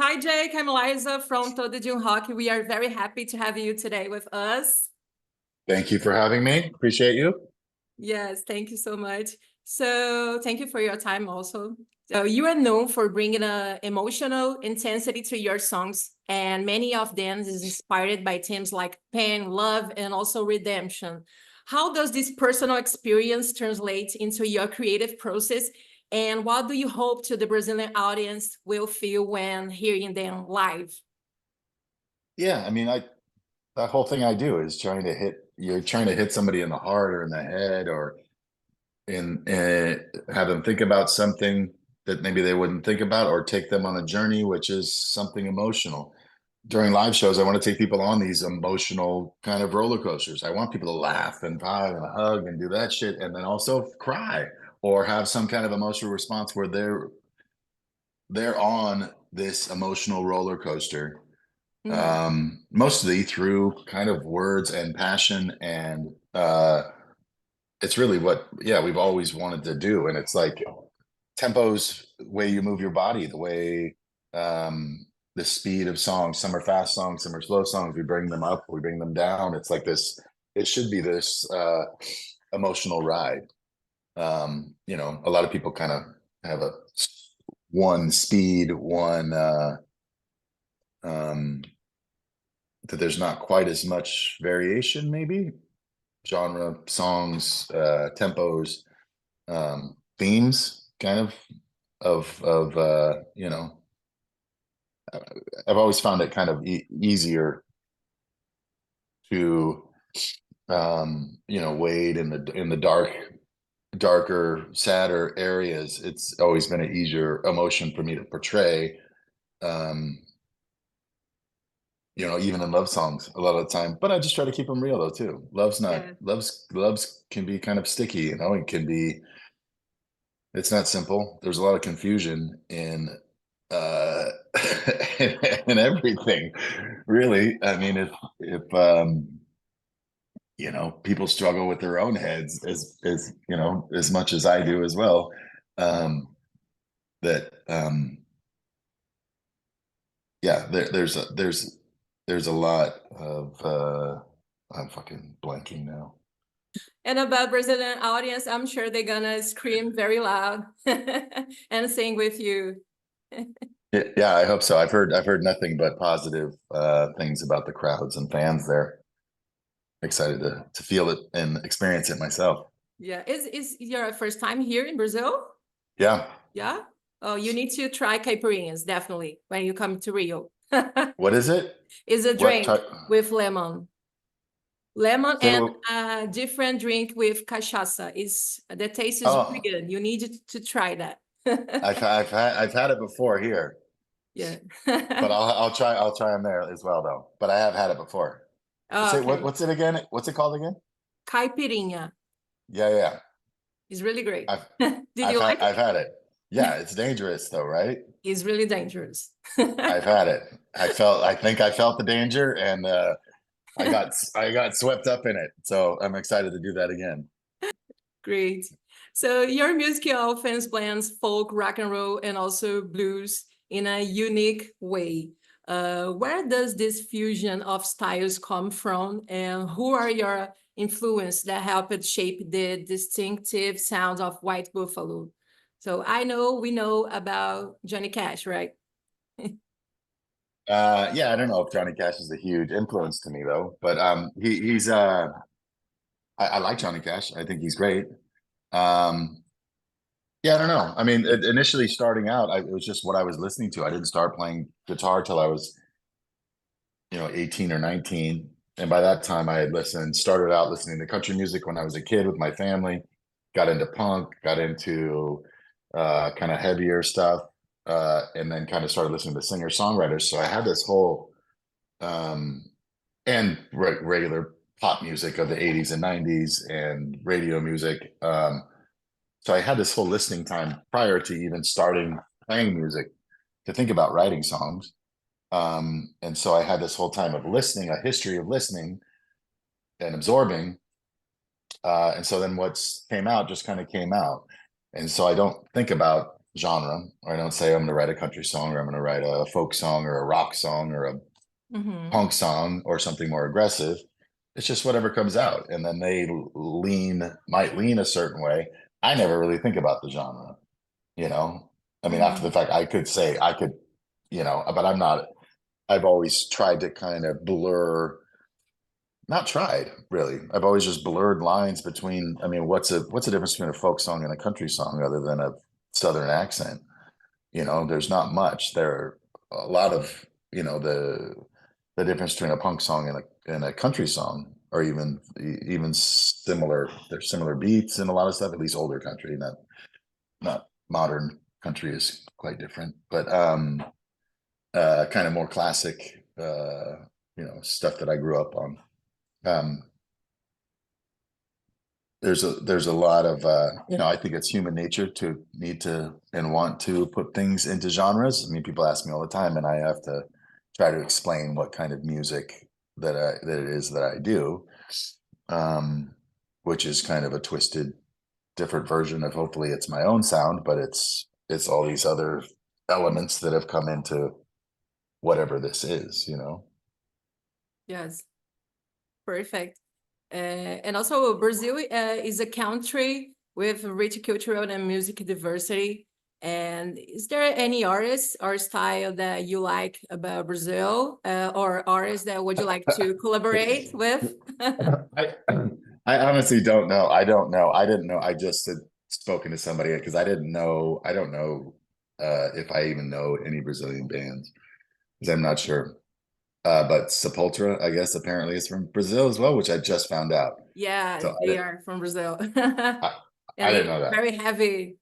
Hi, Jake. I'm Eliza from Todo de Rock. We are very happy to have you today with us. Thank you for having me. Appreciate you. Yes, thank you so much. So thank you for your time also. So you are known for bringing a emotional intensity to your songs, and many of them is inspired by themes like pain, love, and also redemption. How does this personal experience translate into your creative process? And what do you hope to the Brazilian audience will feel when hearing them live? Yeah, I mean, that whole thing I do is you're trying to hit somebody in the heart or in the head or in have them think about something that maybe they wouldn't think about, or take them on a journey, which is something emotional. During live shows, I want to take people on these emotional kind of roller coasters. I want people to laugh and vibe and hug and do that shit, and then also cry or have some kind of emotional response where they're on this emotional roller coaster, mostly through kind of words and passion. And it's really what, yeah, we've always wanted to do. And it's like tempos, the way you move your body, the way, the speed of songs. Some are fast songs, some are slow songs. We bring them up, we bring them down. It's like this, it should be this emotional ride. A lot of people kind of have a one speed, one um that there's not quite as much variation, maybe genre, songs, tempos, themes, kind of I've always found it kind of easier to wade in the darker, sadder areas. It's always been an easier emotion for me to portray. um even in love songs a lot of the time, but I just try to keep them real though too. Yeah. Love's can be kind of sticky, it can be, it's not simple. There's a lot of confusion in uh in everything, really. I mean, if people struggle with their own heads as much as I do as well. That Yeah, there's a lot of I'm fucking blanking now. And about Brazilian audience, I'm sure they're gonna scream very loud and sing with you. Yeah, I hope so. I've heard nothing but positive things about the crowds and fans there. Excited to feel it and experience it myself. Yeah. Is your first time here in Brazil? Yeah. Yeah. Oh, you need to try caipirinhas, definitely, when you come to Rio. What is it? It's a What drink type? with lemon. Lemon Say and what? a different drink with cachaça. Is the taste is really Oh, good. You need to try that. I've had it before here, Yeah. but I'll try them there as well though. But I have had it before. Oh, okay. What's it again? What's it called again? Caipirinha Yeah, yeah. is really great. I've Did you like I've it? had it. Yeah, it's dangerous though, right? It's really dangerous. I've had it. I think I felt the danger, and I got swept up in it. So I'm excited to do that again. Great. So your music often blends folk, rock and roll, and also blues in a unique way. Where does this fusion of styles come from, and who are your influences that helped shape the distinctive sound of White Buffalo? So I know we know about Johnny Cash, right? Yeah, I don't know if Johnny Cash is a huge influence to me though, but he's I like Johnny Cash. I think he's great. Um, yeah, I don't know. I mean, initially starting out, it was just what I was listening to. I didn't start playing guitar till I was 18 or 19. And by that time I had started out listening to country music when I was a kid with my family, got into punk, got into kind of heavier stuff, and then kind of started listening to singer-songwriters. So I had this whole um, and regular pop music of the 80s and 90s and radio music. So I had this whole listening time prior to even starting playing music to think about writing songs. And so I had this whole time of listening, a history of listening and absorbing. And so then what's came out just kind of came out. And so I don't think about genre. I don't say I'm going to write a country song, or I'm going to write a folk song, or a rock song, or a punk song, or something more aggressive. It's just whatever comes out, and then they might lean a certain way. I never really think about the genre, you know. I mean, after the fact, I could say I could, you know, but I'm not. I've always tried to kind of blur. Not tried, really. I've always just blurred lines between. I mean, what's the difference between a folk song and a country song, other than a southern accent? You know, there's not much. There are a lot of, you know, the difference between a punk song and a country song, or even similar. There's similar beats and a lot of stuff. At least older country, not modern country is quite different. But kind of more classic, you know, stuff that I grew up on. There's a lot of you know, I think it's human nature to need to and want to put things into genres. I mean, people ask me all the time, and I have to try to explain what kind of music that it is that I do, which is kind of a twisted, different version of, hopefully it's my own sound, but it's all these other elements that have come into whatever this is, you know. Yes, perfect. And also, Brazil is a country with rich cultural and music diversity. And is there any artist or style that you like about Brazil, or artists that would you like to collaborate with? I I honestly don't know. I don't know. I didn't know. I just had spoken to somebody because I didn't know. I don't know if I even know any Brazilian bands, because I'm not sure. But Sepultura, I guess, apparently is from Brazil as well, which I just found out. Yeah, So they are from Brazil. I, And I they didn't know that. very heavy.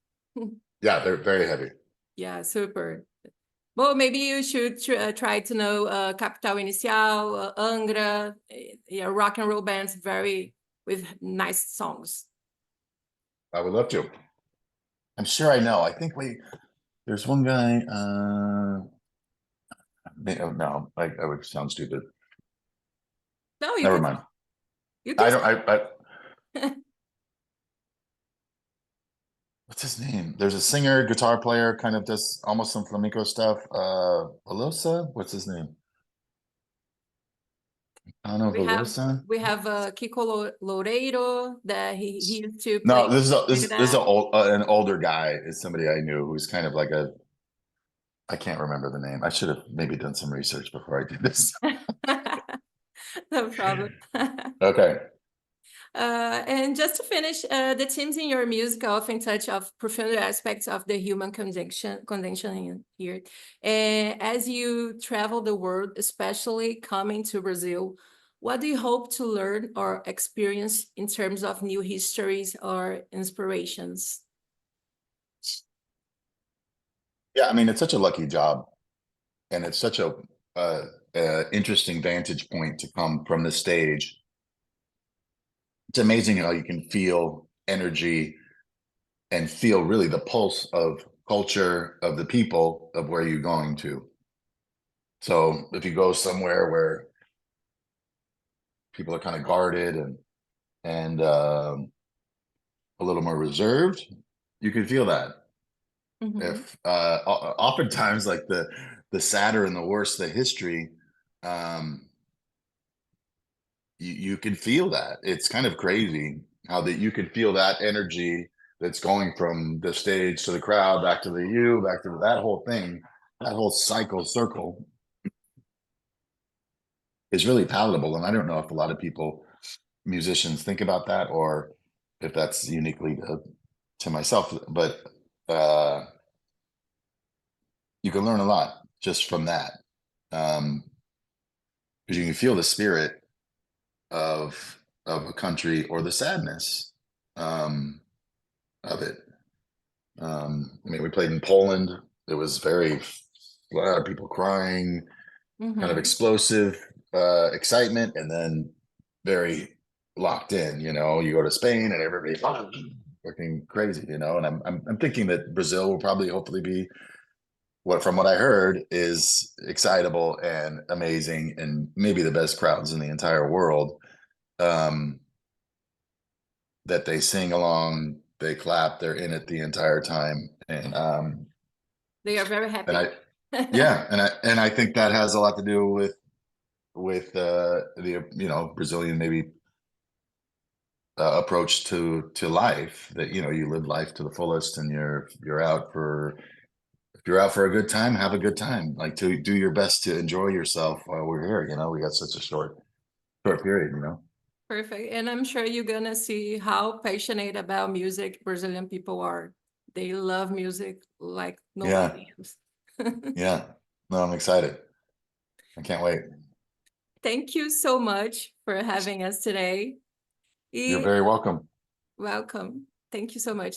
Yeah, they're very heavy. Yeah, super. Well, maybe you should try to know Capital Inicial, Angra, yeah, rock and roll bands, very with nice songs. I would love to. I'm sure I know. I think there's one guy. No, I would sound stupid. No, you Never can mind. you I can don't. What's his name? There's a singer, guitar player, kind of does almost some flamenco stuff. Eliza, what's his name? I don't know, we have Velosa. Kiko Loureiro that he used to No, play this is that. an older guy. Is somebody I knew who's kind of like a. I can't remember the name. I should have maybe done some research before I did this. No problem. Okay. And just to finish, the themes in your music often touch of profound aspects of the human condition here. As you travel the world, especially coming to Brazil, what do you hope to learn or experience in terms of new histories or inspirations? Yeah, I mean, it's such a lucky job, and it's such a interesting vantage point to come from the stage. It's amazing how you can feel energy and feel really the pulse of culture of the people of where you're going to. So if you go somewhere where people are kind of guarded and a little more reserved, you can feel that. If oftentimes, like the sadder and the worse the history, um, you can feel that. It's kind of crazy how that you can feel that energy that's going from the stage to the crowd, back to the you, back to that whole thing, that whole circle is really palatable. And I don't know if a lot of people, musicians, think about that, or if that's uniquely to myself, but you can learn a lot just from that. Because you can feel the spirit of a country, or the sadness of it. I mean, we played in Poland. It was very a lot of people crying, kind of explosive excitement, and then very locked in. You know, you go to Spain and everybody's fucking crazy. You know, and I'm thinking that Brazil will probably, hopefully, be from what I heard, is excitable and amazing, and maybe the best crowds in the entire world. That they sing along, they clap, they're in it the entire time, And They are very happy. yeah, and I think that has a lot to do with the Brazilian maybe approach to life, that you live life to the fullest, and you're out for if you're out for a good time, have a good time, like to do your best to enjoy yourself while we're here. We got such a short period. Perfect. And I'm sure you're gonna see how passionate about music Brazilian people are. They love music like nobody else. Yeah, no, I'm excited. I can't wait. Thank you so much for having us today. You're very welcome. Welcome. Thank you so much.